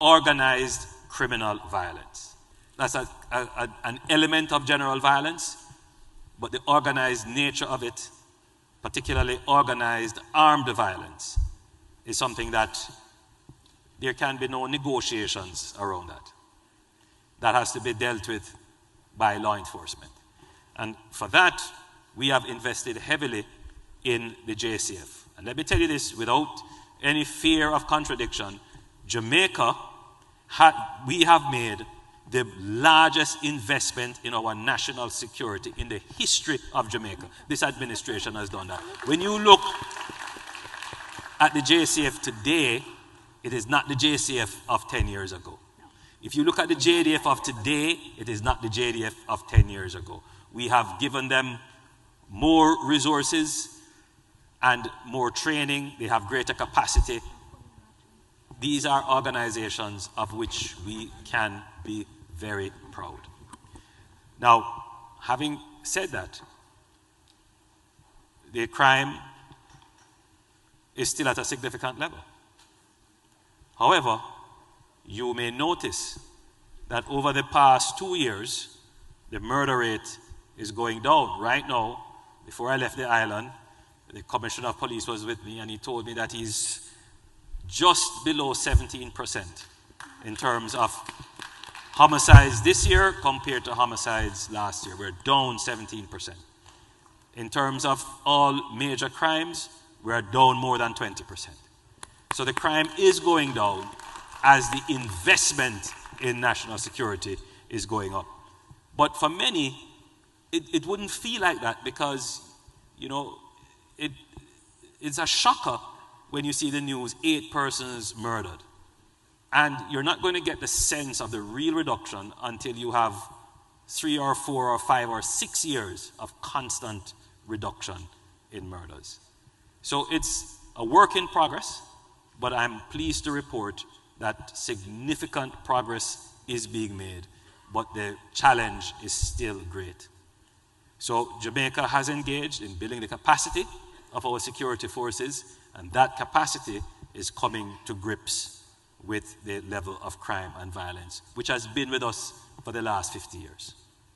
organized criminal violence. That's an element of general violence, but the organized nature of it, particularly organized armed violence, is something that there can be no negotiations around that. That has to be dealt with by law enforcement. And for that, we have invested heavily in the JCF. And let me tell you this without any fear of contradiction. Jamaica, we have made the largest investment in our national security in the history of Jamaica. This administration has done that. When you look at the JCF today, it is not the JCF of 10 years ago. If you look at the JDF of today, it is not the JDF of 10 years ago. We have given them more resources and more training. They have greater capacity. These are organizations of which we can be very proud. Now, having said that, the crime is still at a significant level. However, you may notice that over the past 2 years, the murder rate is going down. Right now, before I left the island, the Commissioner of Police was with me and he told me that he's just below 17% in terms of homicides this year compared to homicides last year. We're down 17%. In terms of all major crimes, we're down more than 20%. So the crime is going down as the investment in national security is going up. But for many, it wouldn't feel like that because, you know, it's a shocker when you see the news, 8 persons murdered. And you're not going to get the sense of the real reduction until you have 3 or 4 or 5 or 6 years of constant reduction in murders. So it's a work in progress, but I'm pleased to report that significant progress is being made, but the challenge is still great. So Jamaica has engaged in building the capacity of our security forces, and that capacity is coming to grips with the level of crime and violence, which has been with us for the last 50 years.